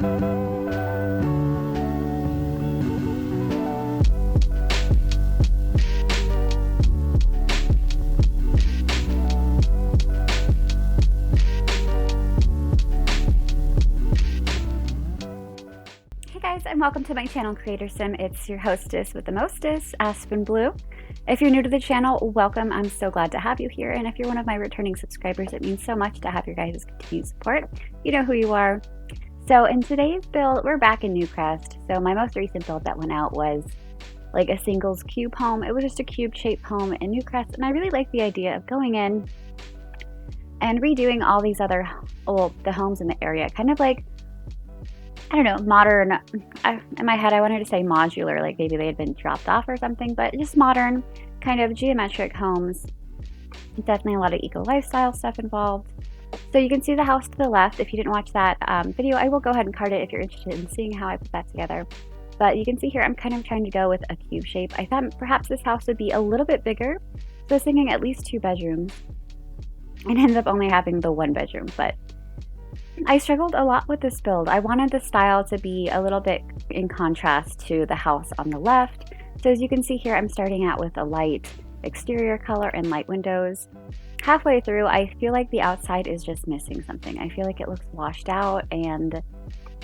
And welcome to my channel, CreatorSim. It's your hostess with the mostest, Aspen Blue. If you're new to the channel, welcome. I'm so glad to have you here. And if you're one of my returning subscribers, it means so much to have your guys' continued support. You know who you are. So in today's build, we're back in Newcrest. So my most recent build that went out was like a singles cube home. It was just a cube shaped home in Newcrest. And I really like the idea of going in and redoing all these other, the homes in the area. Kind of like, I don't know, modern. In my head I wanted to say modular, like maybe they had been dropped off or something, but just modern kind of geometric homes. Definitely a lot of eco lifestyle stuff involved. So you can see the house to the left. If you didn't watch that video, I will go ahead and card it if you're interested in seeing how I put that together. But you can see here I'm kind of trying to go with a cube shape. I thought perhaps this house would be a little bit bigger, so I was thinking at least 2 bedrooms, and ended up only having the 1 bedroom. But I struggled a lot with this build. I wanted the style to be a little bit in contrast to the house on the left. So as you can see here, I'm starting out with a light exterior color and light windows. Halfway through, I feel like the outside is just missing something. I feel like it looks washed out and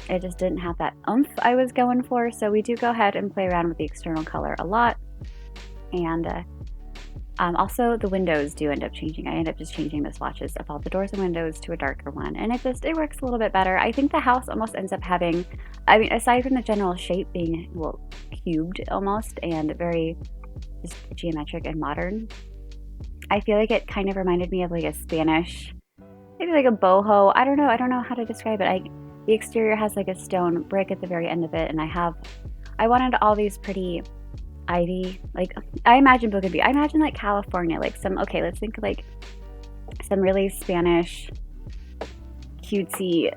it just didn't have that oomph I was going for. So we do go ahead and play around with the external color a lot. And also the windows do end up changing. I end up just changing the swatches of all the doors and windows to a darker one, and it works a little bit better. I think the house almost ends up having, I mean, aside from the general shape being, well, cubed almost and very just geometric and modern, I feel like it kind of reminded me of like a Spanish, maybe like a boho. I don't know how to describe it. The exterior has like a stone brick at the very end of it, and I wanted all these pretty ivy, like I imagine bougainvillea. I imagine like California, like some, okay, let's think like some really Spanish cutesy,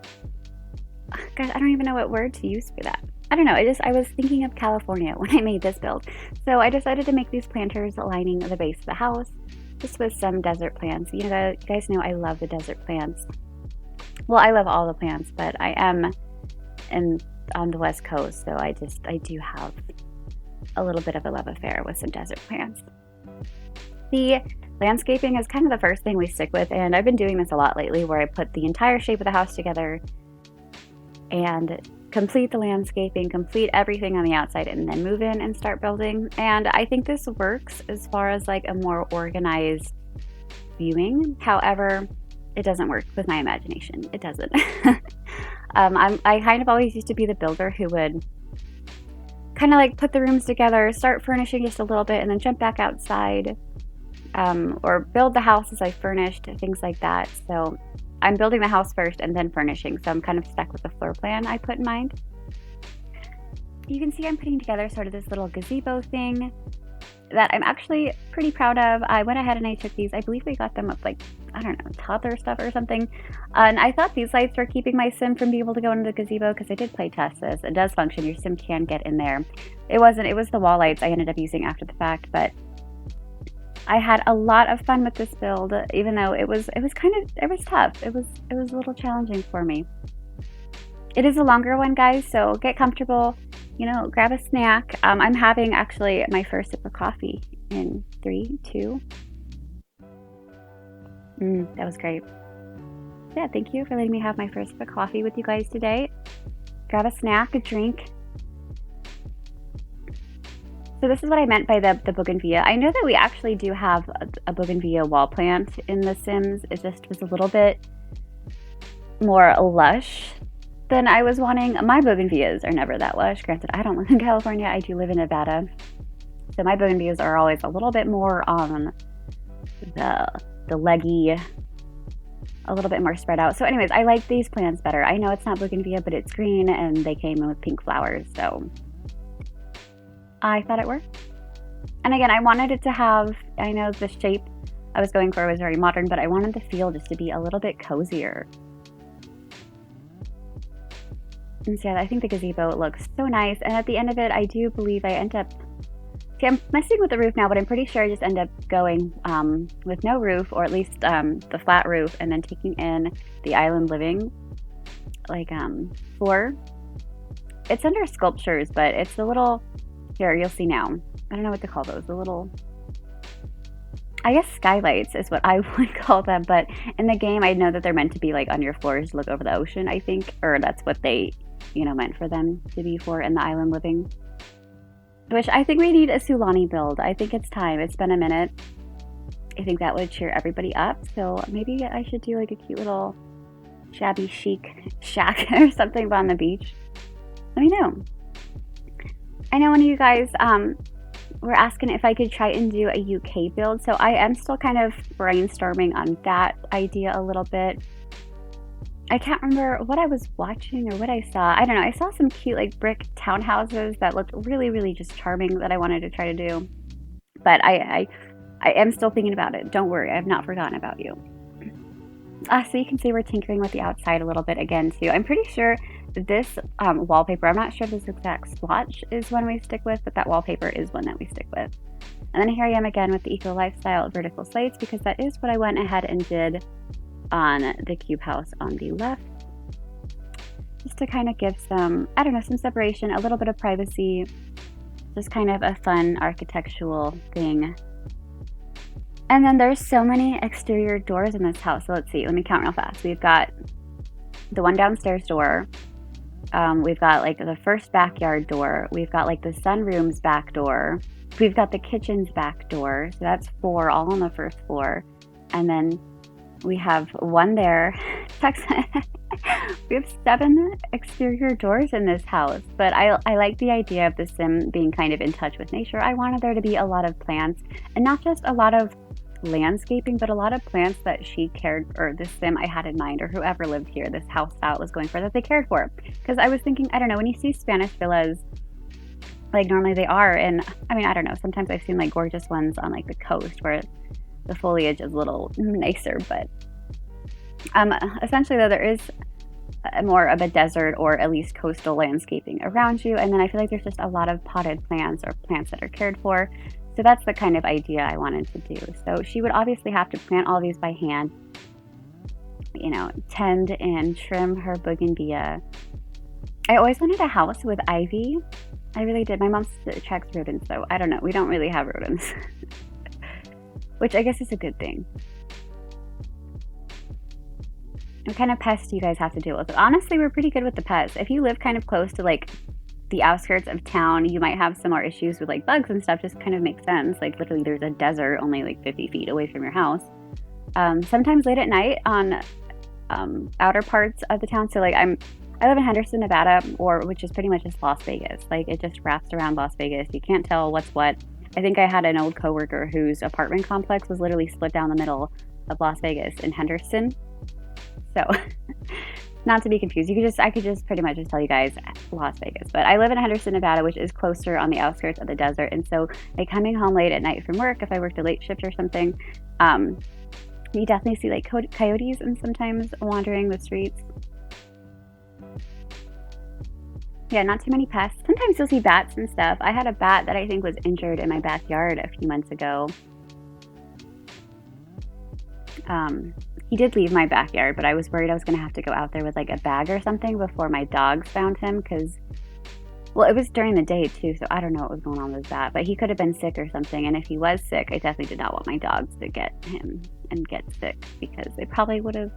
God, I don't even know what word to use for that. I don't know, I was thinking of California when I made this build. So I decided to make these planters lining the base of the house, just with some desert plants. You guys know I love the desert plants. Well, I love all the plants, but I am on the West Coast, so I do have a little bit of a love affair with some desert plants. The landscaping is kind of the first thing we stick with, and I've been doing this a lot lately where I put the entire shape of the house together and complete the landscaping, complete everything on the outside, and then move in and start building. And I think this works as far as like a more organized viewing. However, it doesn't work with my imagination. It doesn't. I kind of always used to be the builder who would kind of like put the rooms together, start furnishing just a little bit, and then jump back outside, or build the house as I furnished, things like that. So I'm building the house first and then furnishing, so I'm kind of stuck with the floor plan I put in mind. You can see I'm putting together sort of this little gazebo thing that I'm actually pretty proud of. I went ahead and I took these, I believe we got them with like, I don't know, toddler stuff or something. And I thought these lights were keeping my sim from being able to go into the gazebo, because I did play test this. It does function, your sim can get in there. It was the wall lights I ended up using after the fact, but I had a lot of fun with this build, even though it was tough. It was a little challenging for me. It is a longer one, guys, so get comfortable, grab a snack. I'm having actually my first sip of coffee in 3, 2. That was great. Yeah, thank you for letting me have my first sip of coffee with you guys today. Grab a snack, a drink. So this is what I meant by the bougainvillea. I know that we actually do have a bougainvillea wall plant in The Sims. It just was a little bit more lush than I was wanting. My bougainvilleas are never that lush. Granted, I don't live in California. I do live in Nevada. So my bougainvilleas are always a little bit more on the leggy, a little bit more spread out. So anyways, I like these plants better. I know it's not bougainvillea, but it's green and they came in with pink flowers. So I thought it worked. And again, I wanted it to have, I know the shape I was going for was very modern, but I wanted the feel just to be a little bit cozier. And so yeah, I think the gazebo looks so nice. And at the end of it, I do believe I end up, see, I'm messing with the roof now, but I'm pretty sure I just end up going with no roof, or at least the flat roof, and then taking in the island living like floor it's under sculptures, but it's a little, here, you'll see now. I don't know what to call those, the little, I guess skylights is what I would call them, but in the game I know that they're meant to be like on your floors to look over the ocean, I think, or that's what they, you know, meant for them to be for in the island living. Which I think we need a Sulani build. I think it's time. It's been a minute. I think that would cheer everybody up, so maybe I should do like a cute little shabby chic shack or something on the beach. Let me know. I know one of you guys were asking if I could try and do a UK build, so I am still kind of brainstorming on that idea a little bit. I can't remember what I was watching or what I saw. I don't know. I saw some cute like brick townhouses that looked really, really just charming that I wanted to try to do. But I am still thinking about it. Don't worry, I have not forgotten about you. So you can see we're tinkering with the outside a little bit again too. I'm pretty sure that this wallpaper, I'm not sure if this exact swatch is one we stick with, but that wallpaper is one that we stick with. And then here I am again with the Eco Lifestyle vertical slates, because that is what I went ahead and did on the cube house on the left. Just to kind of give some, I don't know, some separation, a little bit of privacy, just kind of a fun architectural thing. And then there's so many exterior doors in this house. So let's see, let me count real fast. We've got the one downstairs door. We've got like the first backyard door. We've got like the sunroom's back door. We've got the kitchen's back door. So that's 4 all on the first floor. And then we have one there. We have 7 exterior doors in this house. But I like the idea of the sim being kind of in touch with nature. I wanted there to be a lot of plants, and not just a lot of landscaping, but a lot of plants that she cared, or the sim I had in mind, or whoever lived here, this house style was going for, that they cared for. Because I was thinking, I don't know, when you see Spanish villas, like normally they are, and I mean, I don't know, sometimes I've seen like gorgeous ones on like the coast where the foliage is a little nicer, but essentially though, there is more of a desert or at least coastal landscaping around you, and then I feel like there's just a lot of potted plants or plants that are cared for. So that's the kind of idea I wanted to do. So she would obviously have to plant all these by hand, you know, tend and trim her bougainvillea. I always wanted a house with ivy. I really did. My mom attracts rodents, so I don't know. We don't really have rodents, which I guess is a good thing. What kind of pests do you guys have to deal with? Honestly, we're pretty good with the pests. If you live kind of close to like the outskirts of town, you might have some more issues with like bugs and stuff. Just kind of makes sense. Like literally there's a desert only like 50 feet away from your house. Sometimes late at night on outer parts of the town. So like I live in Henderson, Nevada, which is pretty much just Las Vegas. Like it just wraps around Las Vegas. You can't tell what's what. I think I had an old coworker whose apartment complex was literally split down the middle of Las Vegas in Henderson. So not to be confused, I could just pretty much just tell you guys Las Vegas. But I live in Henderson, Nevada, which is closer on the outskirts of the desert. And so like coming home late at night from work, if I worked a late shift or something, you definitely see like coyotes and sometimes wandering the streets. Yeah, not too many pests. Sometimes you'll see bats and stuff. I had a bat that I think was injured in my backyard a few months ago. He did leave my backyard, but I was worried I was going to have to go out there with like a bag or something before my dogs found him, because, well, it was during the day too, so I don't know what was going on with that, but he could have been sick or something, and if he was sick, I definitely did not want my dogs to get him and get sick, because they probably would have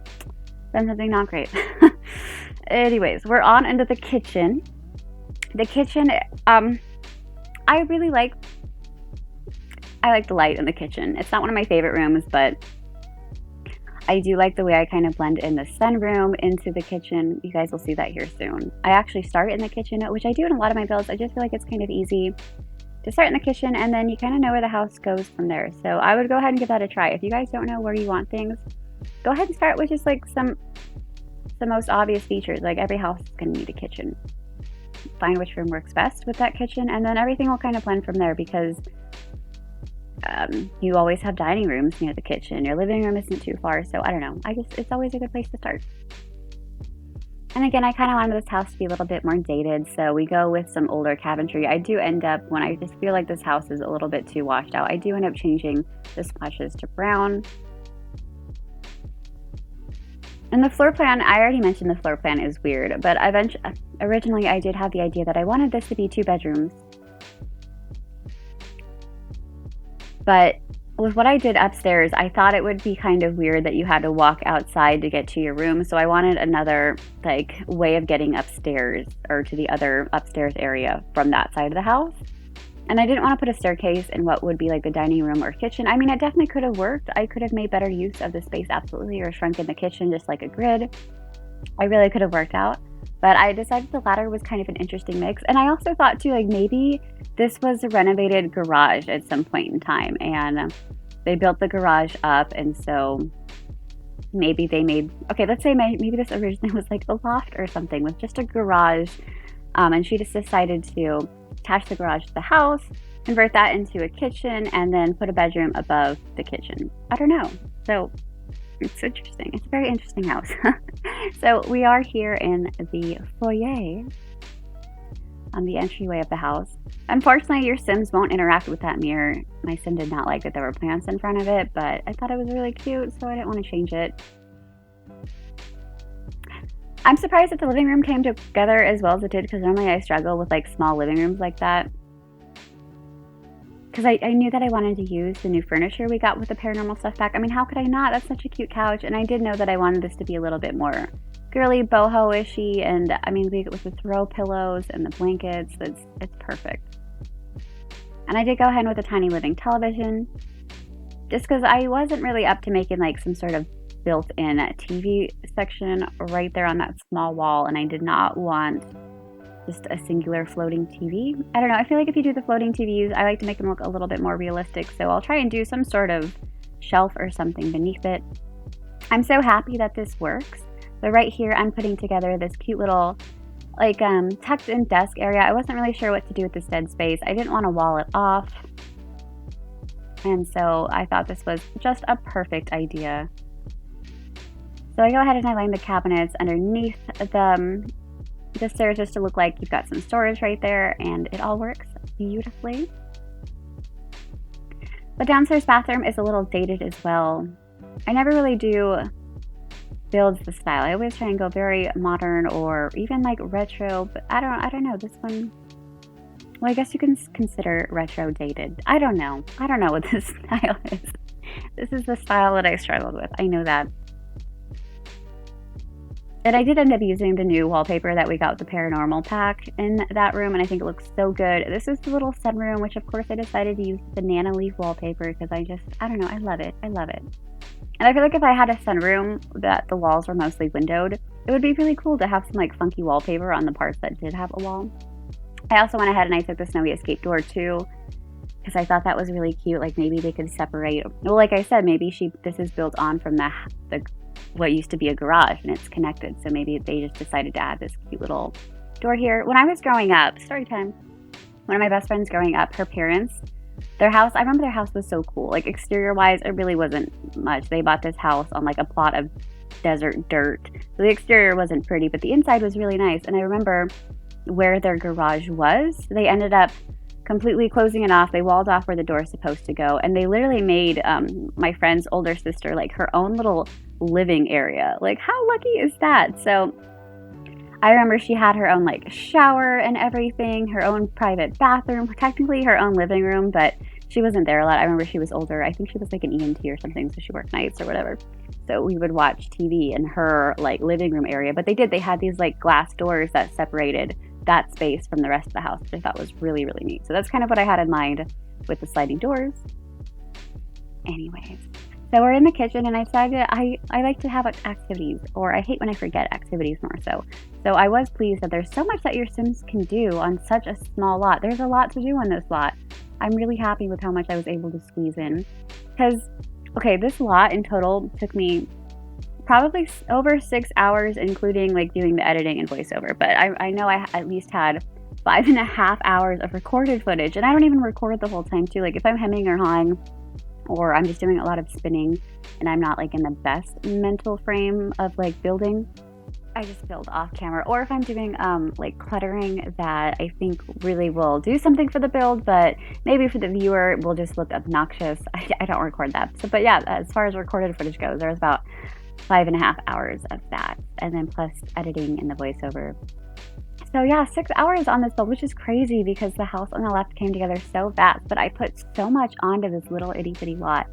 done something not great. Anyways, we're on into the kitchen. The kitchen, I really like the light in the kitchen. It's not one of my favorite rooms, but I do like the way I kind of blend in the sunroom into the kitchen. You guys will see that here soon. I actually start in the kitchen, which I do in a lot of my builds. I just feel like it's kind of easy to start in the kitchen, and then you kind of know where the house goes from there. So I would go ahead and give that a try. If you guys don't know where you want things, go ahead and start with just like the most obvious features. Like every house is going to need a kitchen. Find which room works best with that kitchen, and then everything will kind of blend from there, because you always have dining rooms near the kitchen. Your living room isn't too far, so I don't know. It's always a good place to start. And again, I kind of wanted this house to be a little bit more dated, so we go with some older cabinetry. I do end up, when I just feel like this house is a little bit too washed out, I do end up changing the splashes to brown. And And the floor plan, I already mentioned the floor plan is weird, but originally I did have the idea that I wanted this to be 2 bedrooms. But with what I did upstairs, I thought it would be kind of weird that you had to walk outside to get to your room. So I wanted another like way of getting upstairs or to the other upstairs area from that side of the house. And I didn't want to put a staircase in what would be like the dining room or kitchen. I mean, it definitely could have worked. I could have made better use of the space, absolutely, or shrunken the kitchen just like a grid. I really could have worked out. But I decided the latter was kind of an interesting mix. And I also thought too, like maybe this was a renovated garage at some point in time. And they built the garage up. And so maybe they made, okay, let's say maybe this originally was like a loft or something with just a garage. And she just decided to attach the garage to the house, convert that into a kitchen, and then put a bedroom above the kitchen. I don't know. So it's interesting. It's a very interesting house. So we are here in the foyer on the entryway of the house. Unfortunately, your Sims won't interact with that mirror. My Sim did not like that there were plants in front of it, but I thought it was really cute, so I didn't want to change it. I'm surprised that the living room came together as well as it did, because normally I struggle with like small living rooms like that. Because I knew that I wanted to use the new furniture we got with the paranormal stuff back. I mean, how could I not? That's such a cute couch. And I did know that I wanted this to be a little bit more girly, boho-ishy. And I mean, with the throw pillows and the blankets, it's perfect. And I did go ahead with a tiny living television, just because I wasn't really up to making like some sort of built-in TV section right there on that small wall. And I did not want just a singular floating TV. I don't know, I feel like if you do the floating TVs, I like to make them look a little bit more realistic, so I'll try and do some sort of shelf or something beneath it. I'm so happy that this works. So right here, I'm putting together this cute little, like, tucked in desk area. I wasn't really sure what to do with this dead space. I didn't want to wall it off, and so I thought this was just a perfect idea. So I go ahead and I line the cabinets underneath the stairs just to look like you've got some storage right there, and it all works beautifully. The downstairs bathroom is a little dated as well. I never really do builds the style. I always try and go very modern or even like retro, but I don't know, this one, well, I guess you can consider retro dated. I don't know what this style is. This is the style that I struggled with, I know that. And I did end up using the new wallpaper that we got with the paranormal pack in that room, and I think it looks so good. This is the little sunroom, which of course I decided to use banana leaf wallpaper because I don't know, I love it. I love it. And I feel like if I had a sunroom that the walls were mostly windowed, it would be really cool to have some like funky wallpaper on the parts that did have a wall. I also went ahead and I took the snowy escape door too, because I thought that was really cute. Like maybe they could separate. Well, like I said, maybe this is built on from the what used to be a garage and it's connected, so maybe they just decided to add this cute little door here. When I was growing up, story time, one of my best friends growing up, her parents, their house, I remember their house was so cool. Like exterior wise, it really wasn't much. They bought this house on like a plot of desert dirt, so the exterior wasn't pretty, but the inside was really nice. And I remember where their garage was, they ended up completely closing it off. They walled off where the door is supposed to go, and they literally made my friend's older sister like her own little living area. Like how lucky is that? So I remember she had her own like shower and everything, her own private bathroom, technically her own living room, but she wasn't there a lot. I remember she was older. I think she was like an EMT or something, so she worked nights or whatever. So we would watch TV in her like living room area, but they had these like glass doors that separated that space from the rest of the house, which I thought was really, really neat. So that's kind of what I had in mind with the sliding doors. Anyways, so we're in the kitchen, and I decided I like to have activities, or I hate when I forget activities more so. So I was pleased that there's so much that your Sims can do on such a small lot. There's a lot to do on this lot. I'm really happy with how much I was able to squeeze in. Because, okay, this lot in total took me probably over 6 hours, including like doing the editing and voiceover. But I know I at least had 5.5 hours of recorded footage, and I don't even record the whole time too. Like if I'm hemming or hawing, or I'm just doing a lot of spinning and I'm not like in the best mental frame of like building, I just build off camera. Or if I'm doing like cluttering that I think really will do something for the build, but maybe for the viewer will just look obnoxious, I don't record that. So, but yeah, as far as recorded footage goes, there was about 5.5 hours of that, and then plus editing and the voiceover. So yeah, 6 hours on this build, which is crazy because the house on the left came together so fast, but I put so much onto this little itty bitty lot.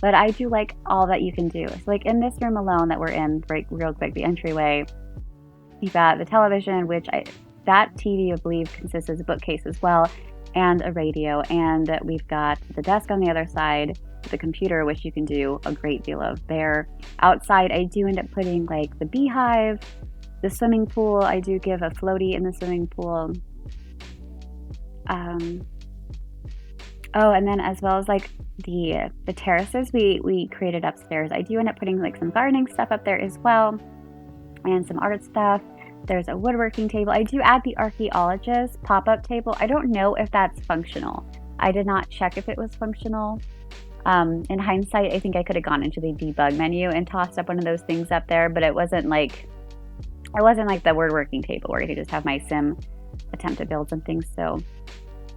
But I do like all that you can do. So like in this room alone that we're in, right, real quick, the entryway, you've got the television, which that TV I believe consists of a bookcase as well, and a radio, and we've got the desk on the other side, the computer, which you can do a great deal of there. Outside, I do end up putting like the beehive, the swimming pool. I do give a floaty in the swimming pool. Oh, and then as well as like the terraces we created upstairs. I do end up putting like some gardening stuff up there as well, and some art stuff. There's a woodworking table. I do add the Archaeologist pop-up table. I don't know if that's functional. I did not check if it was functional. In hindsight, I think I could have gone into the debug menu and tossed up one of those things up there, but it wasn't like the woodworking table where I could just have my sim attempt to build some things. So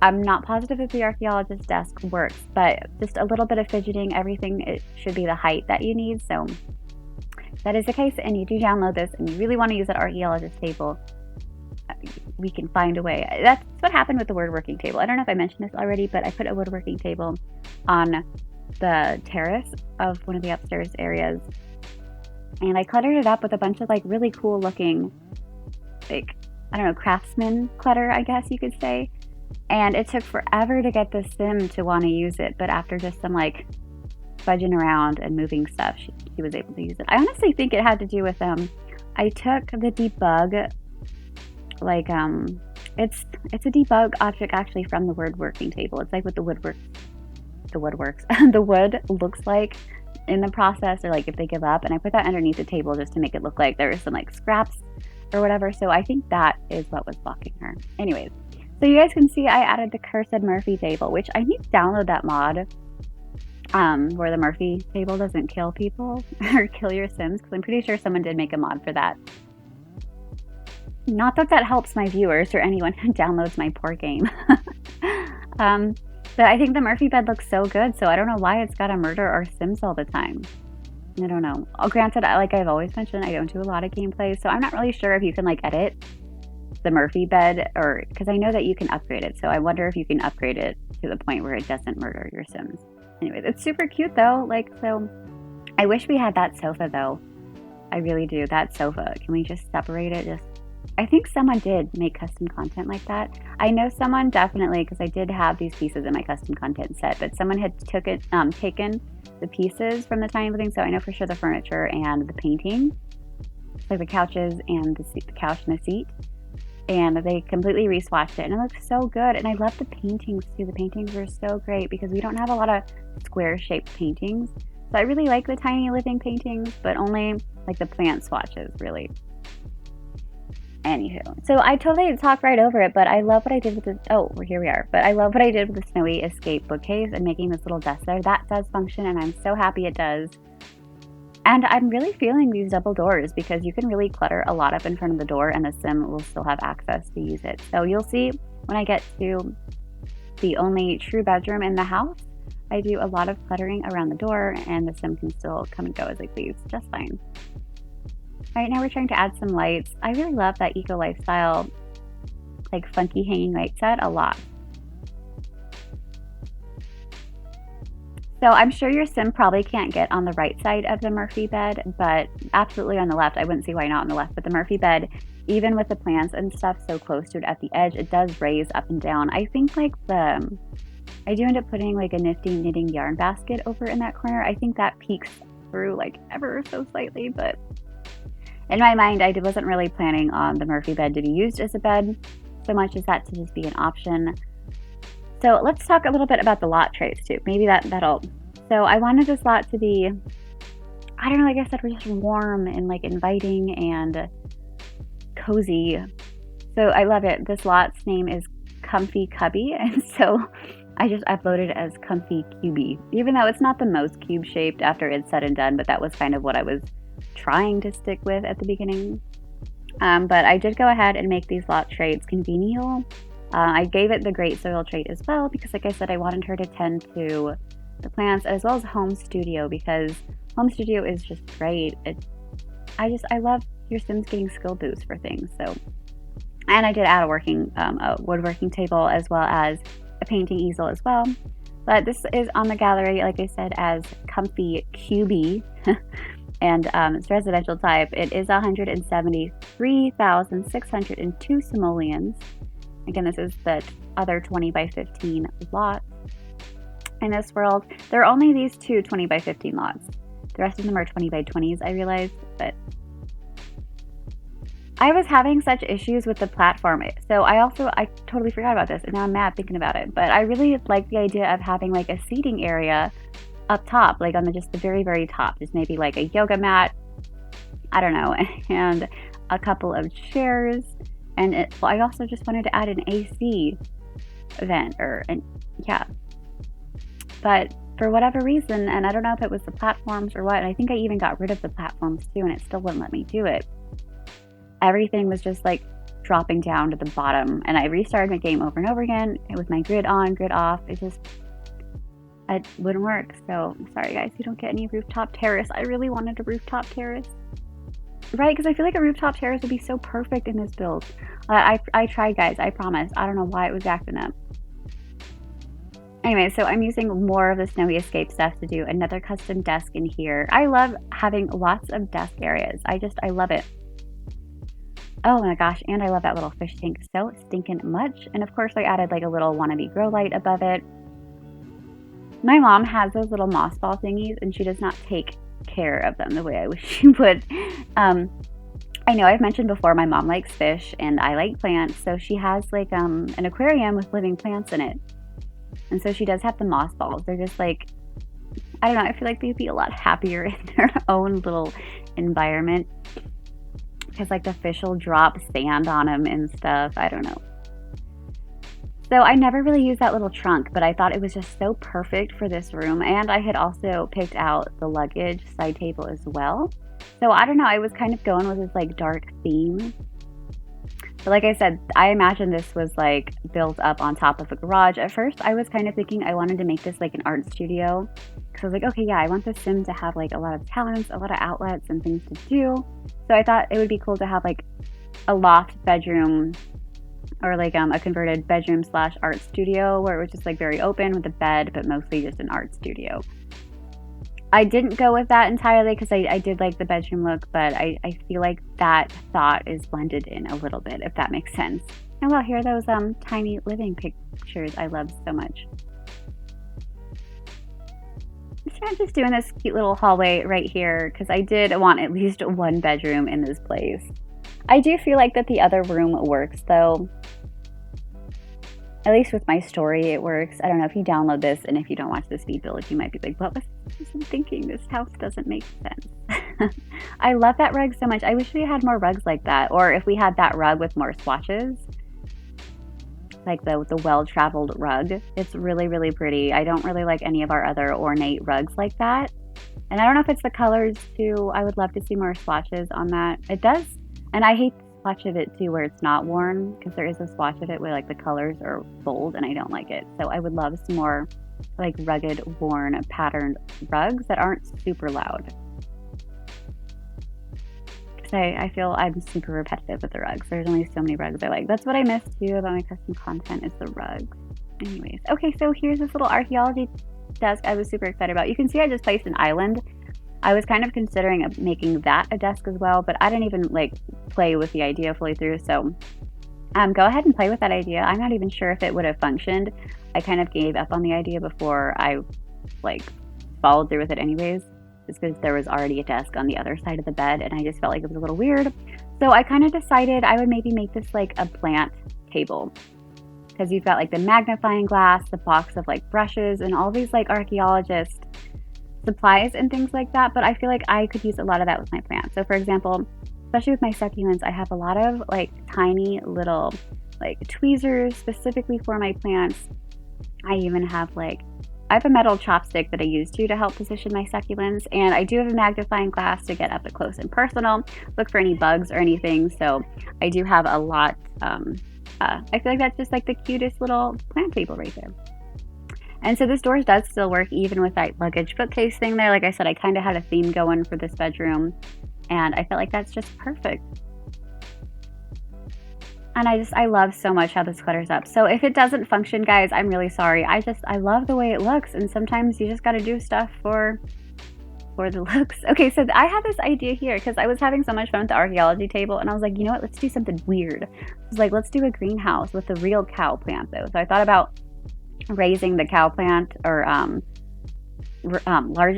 I'm not positive if the Archaeologist Desk works, but just a little bit of fidgeting, everything, it should be the height that you need. So if that is the case and you do download this and you really want to use that Archaeologist table, we can find a way. That's what happened with the woodworking table. I don't know if I mentioned this already, but I put a woodworking table on the terrace of one of the upstairs areas, and I cluttered it up with a bunch of like really cool looking, like, I don't know, craftsman clutter, I guess you could say. And it took forever to get the sim to want to use it, but after just some like fudging around and moving stuff, she was able to use it. I honestly think it had to do with I took the debug, like it's a debug object actually from the woodworking table. It's like what the wood looks like in the process, or like if they give up, and I put that underneath the table just to make it look like there was some like scraps or whatever. So I think that is what was blocking her. Anyways, so you guys can see I added the cursed Murphy table, which I need to download that mod where the Murphy table doesn't kill people or kill your sims, because I'm pretty sure someone did make a mod for that. Not that that helps my viewers or anyone who downloads my poor game. But I think the Murphy bed looks so good, so I don't know why it's got to murder our sims all the time. I don't know. Granted, like I've always mentioned, I don't do a lot of gameplay, so I'm not really sure if you can like edit the Murphy bed, or because I know that you can upgrade it, so I wonder if you can upgrade it to the point where it doesn't murder your sims. Anyways, it's super cute though. Like, so I wish we had that sofa though. I really do. That sofa. Can we just separate it? I think someone did make custom content like that. I know someone definitely, because I did have these pieces in my custom content set, but someone had taken the pieces from the tiny living, so I know for sure the furniture and the painting, like the couches and the couch and the seat, and they completely re-swatched it, and it looks so good. And I love the paintings too. The paintings were so great because we don't have a lot of square-shaped paintings, so I really like the tiny living paintings, but only like the plant swatches, really. Anywho, so I totally talked right over it, but I love what I did with this. Oh, here we are. But I love what I did with the snowy escape bookcase and making this little desk there. That does function, and I'm so happy it does. And I'm really feeling these double doors because you can really clutter a lot up in front of the door, and the sim will still have access to use it. So you'll see when I get to the only true bedroom in the house, I do a lot of cluttering around the door, and the sim can still come and go as they please, just fine. Right now we're trying to add some lights. I really love that eco lifestyle, like funky hanging light set a lot. So I'm sure your sim probably can't get on the right side of the Murphy bed, but absolutely on the left. I wouldn't see why not on the left, but the Murphy bed, even with the plants and stuff so close to it at the edge, it does raise up and down. I think like I do end up putting like a nifty knitting yarn basket over in that corner. I think that peeks through like ever so slightly, but in my mind, I wasn't really planning on the Murphy bed to be used as a bed so much as that to just be an option. So let's talk a little bit about the lot trays too. Maybe that'll. So I wanted this lot to be, I don't know, like I said, we're just warm and like inviting and cozy. So I love it. This lot's name is Comfy Cubby, and so I just uploaded it as Comfy Cubby, even though it's not the most cube shaped after it's said and done, but that was kind of what I was trying to stick with at the beginning. But I did go ahead and make these lot traits convenial. I gave it the great soil trait as well because, like I said, I wanted her to tend to the plants as well as home studio, because Home Studio is just great. I love your Sims getting skill boosts for things. So, and I did add a woodworking table as well as a painting easel as well. But this is on the gallery, like I said, as Comfy QB, and it's residential type. It is 173,602 simoleons. Again, this is the other 20 by 15 lots. In this world, there are only these two 20 by 15 lots. The rest of them are 20 by 20s, I realized, but I was having such issues with the platform. So I totally forgot about this, and now I'm mad thinking about it. But I really like the idea of having like a seating area up top, like on just the very, very top. Just maybe like a yoga mat, I don't know, and a couple of chairs. And I also just wanted to add an AC vent, yeah. But for whatever reason, and I don't know if it was the platforms or what, and I think I even got rid of the platforms too, and it still wouldn't let me do it. Everything was just like dropping down to the bottom, and I restarted my game over and over again with my grid on, grid off. It wouldn't work. So sorry guys, you don't get any rooftop terrace. I really wanted a rooftop terrace, right? Because I feel like a rooftop terrace would be so perfect in this build. I tried, guys, I promise. I don't know why it was acting up. Anyway, so I'm using more of the Snowy Escape stuff to do another custom desk in here. I love having lots of desk areas. I love it. Oh my gosh, and I love that little fish tank so stinking much. And of course I added like a little wannabe grow light above it. My mom has those little moss ball thingies, and she does not take care of them the way I wish she would. I know I've mentioned before my mom likes fish and I like plants, so she has like an aquarium with living plants in it. And so she does have the moss balls. They're just like, I don't know, I feel like they'd be a lot happier in their own little environment. Because like the fish will drop sand on them and stuff. I don't know. So I never really used that little trunk, but I thought it was just so perfect for this room. And I had also picked out the luggage side table as well. So I don't know, I was kind of going with this like dark theme. But like I said, I imagine this was like built up on top of a garage. At first, I was kind of thinking I wanted to make this like an art studio. Because I was like, okay, yeah, I want this sim to have like a lot of talents, a lot of outlets and things to do. So I thought it would be cool to have like a loft bedroom, or like a converted bedroom / art studio where it was just like very open with a bed, but mostly just an art studio. I didn't go with that entirely because I did like the bedroom look, but I feel like that thought is blended in a little bit, if that makes sense. And well, here are those tiny living pictures I love so much. I'm just doing this cute little hallway right here because I did want at least one bedroom in this place. I do feel like that the other room works though. At least with my story, it works. I don't know if you download this and if you don't watch the speed build, you might be like, what was I thinking? This house doesn't make sense. I love that rug so much. I wish we had more rugs like that. Or if we had that rug with more swatches. Like the well-traveled rug. It's really, really pretty. I don't really like any of our other ornate rugs like that. And I don't know if it's the colors too. I would love to see more swatches on that. It does. And I hate the swatch of it too where it's not worn, because there is a swatch of it where like the colors are bold and I don't like it. So I would love some more like rugged, worn, patterned rugs that aren't super loud. I feel I'm super repetitive with the rugs. There's only so many rugs I like. That's what I miss too about my custom content, is the rugs. Anyways, okay, so here's this little archaeology desk I was super excited about. You can see I just placed an island. I was kind of considering making that a desk as well, but I didn't even like play with the idea fully through. So go ahead and play with that idea. I'm not even sure if it would have functioned. I kind of gave up on the idea before I like followed through with it anyways. Just because there was already a desk on the other side of the bed and I just felt like it was a little weird. So I kind of decided I would maybe make this like a plant table, because you've got like the magnifying glass, the box of like brushes, and all these like archaeologist supplies and things like that. But I feel like I could use a lot of that with my plants. So for example, especially with my succulents, I have a lot of like tiny little like tweezers specifically for my plants. I even have I have a metal chopstick that I use too to help position my succulents, and I do have a magnifying glass to get up close and personal, look for any bugs or anything. So I do have a lot. I feel like that's just like the cutest little plant table right there. And so this door does still work even with that luggage bookcase thing there. Like I said, I kind of had a theme going for this bedroom, and I felt like that's just perfect. And I love so much how this clutters up. So if it doesn't function, guys, I'm really sorry. I love the way it looks, and sometimes you just got to do stuff for the looks. Okay, so I had this idea here because I was having so much fun with the archaeology table, and I was like, you know what, let's do something weird. I was like, let's do a greenhouse with a real cow plant though. So I thought about raising the cow plant, or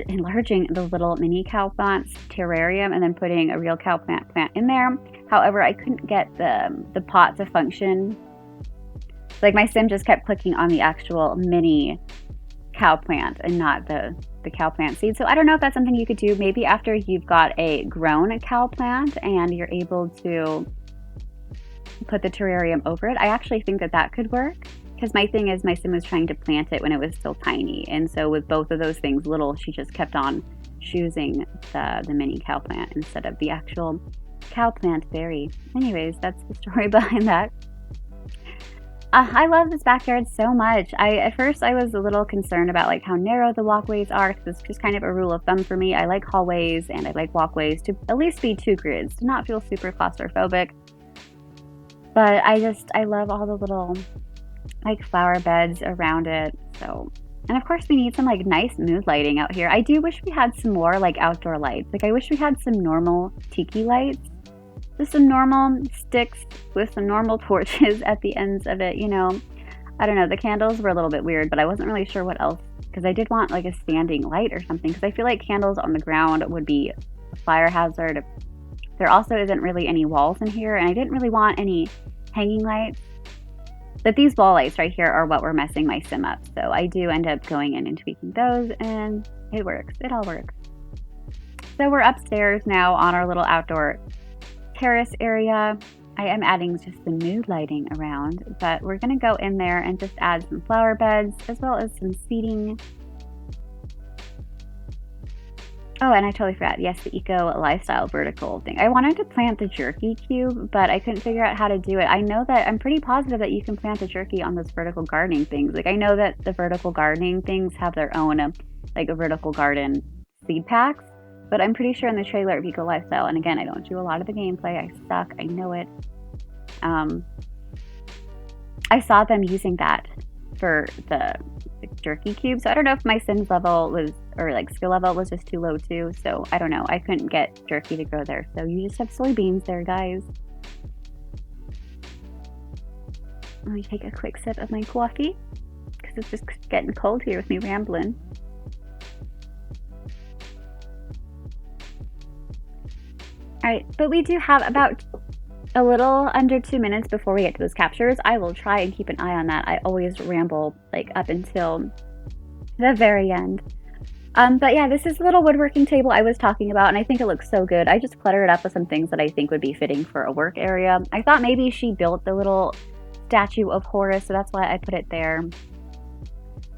enlarging the little mini cow plant's terrarium and then putting a real cow plant in there. However, I couldn't get the pot to function. Like my sim just kept clicking on the actual mini cow plant and not the cow plant seed. So I don't know if that's something you could do maybe after you've got a grown cow plant and you're able to put the terrarium over it. I actually think that could work, because my thing is my sim was trying to plant it when it was still tiny, and so with both of those things little, she just kept on choosing the mini cow plant instead of the actual cow plant berry. Anyways, that's the story behind that. I love this backyard so much. At first I was a little concerned about like how narrow the walkways are, because it's just kind of a rule of thumb for me. I like hallways and I like walkways to at least be 2 grids, to not feel super claustrophobic. But I love all the little like flower beds around it. So, and of course we need some like nice mood lighting out here. I do wish we had some more like outdoor lights. Like I wish we had some normal tiki lights. Just some normal sticks with some normal torches at the ends of it, you know. I don't know, the candles were a little bit weird, but I wasn't really sure what else, because I did want like a standing light or something, because I feel like candles on the ground would be a fire hazard. There also isn't really any walls in here, and I didn't really want any hanging lights. But these wall lights right here are what were messing my sim up, so I do end up going in and tweaking those, and it works. It all works. So we're upstairs now on our little outdoor terrace area. I am adding just some mood lighting around, but we're going to go in there and just add some flower beds as well as some seating. Oh, and I totally forgot. Yes, the eco lifestyle vertical thing. I wanted to plant the jerky cube, but I couldn't figure out how to do it. I know that I'm pretty positive that you can plant a jerky on those vertical gardening things. Like I know that the vertical gardening things have their own like a vertical garden seed packs. But I'm pretty sure in the trailer of Eco Lifestyle, and again, I don't do a lot of the gameplay, I suck, I know it. I saw them using that for the jerky cube, so I don't know if my Sims level was, or like skill level was just too low too, so I don't know, I couldn't get jerky to grow there, so you just have soybeans there, guys. Let me take a quick sip of my coffee, because it's just getting cold here with me rambling. Alright, but we do have about a little under 2 minutes before we get to those captures. I will try and keep an eye on that. I always ramble like up until the very end. But yeah, this is the little woodworking table I was talking about, and I think it looks so good. I just cluttered it up with some things that I think would be fitting for a work area. I thought maybe she built the little statue of Horus, so that's why I put it there.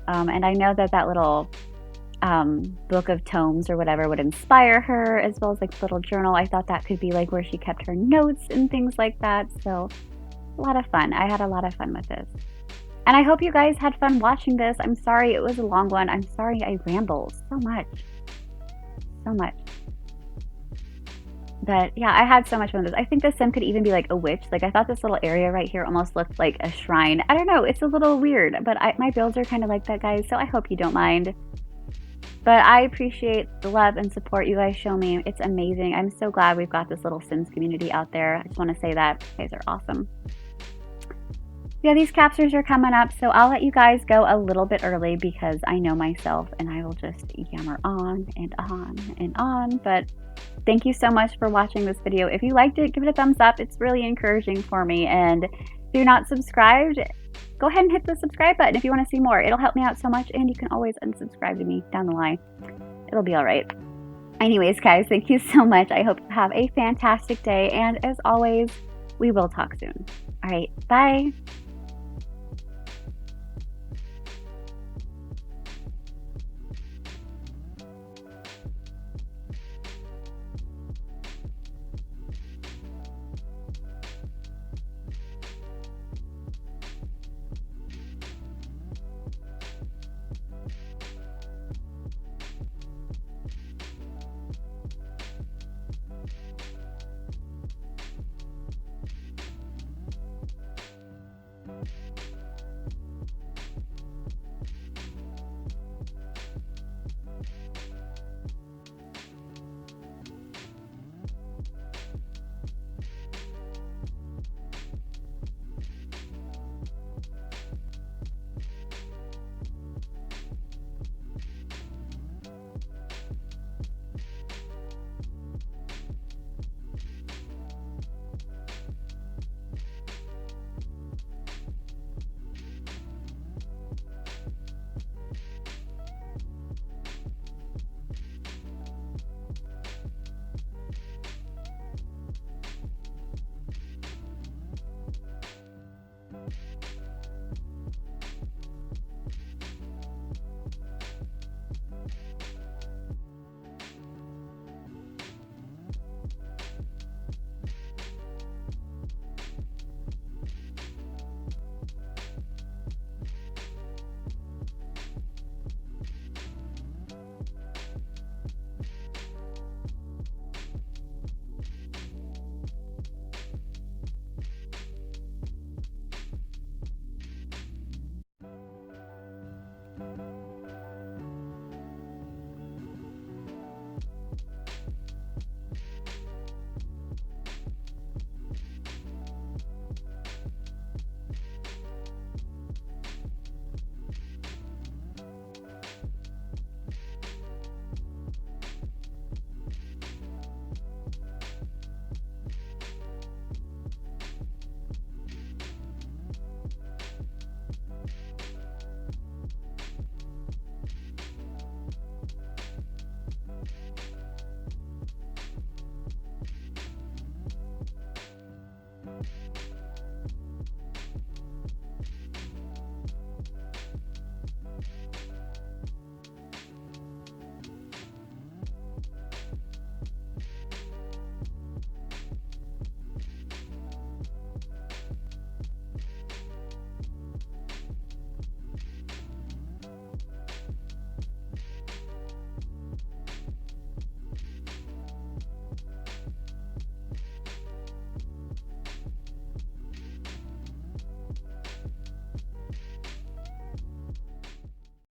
And I know that little book of tomes or whatever would inspire her, as well as like a little journal. I thought that could be like where she kept her notes and things like that. So a lot of fun. I had a lot of fun with this, and I hope you guys had fun watching this. I'm sorry it was a long one. I'm sorry I ramble so much, but yeah, I had so much fun with this. I think this sim could even be like a witch. Like I thought this little area right here almost looked like a shrine. I don't know, it's a little weird, but my builds are kind of like that, guys, so I hope you don't mind. But I appreciate the love and support you guys show me. It's amazing. I'm so glad we've got this little Sims community out there. I just want to say that. You guys are awesome. Yeah, these captures are coming up, so I'll let you guys go a little bit early because I know myself and I will just yammer on and on and on. But thank you so much for watching this video. If you liked it, give it a thumbs up. It's really encouraging for me. And if you're not subscribed, go ahead and hit the subscribe button if you want to see more. It'll help me out so much, and you can always unsubscribe to me down the line. It'll be all right. Anyways, guys, thank you so much. I hope you have a fantastic day, and as always, we will talk soon. All right, bye.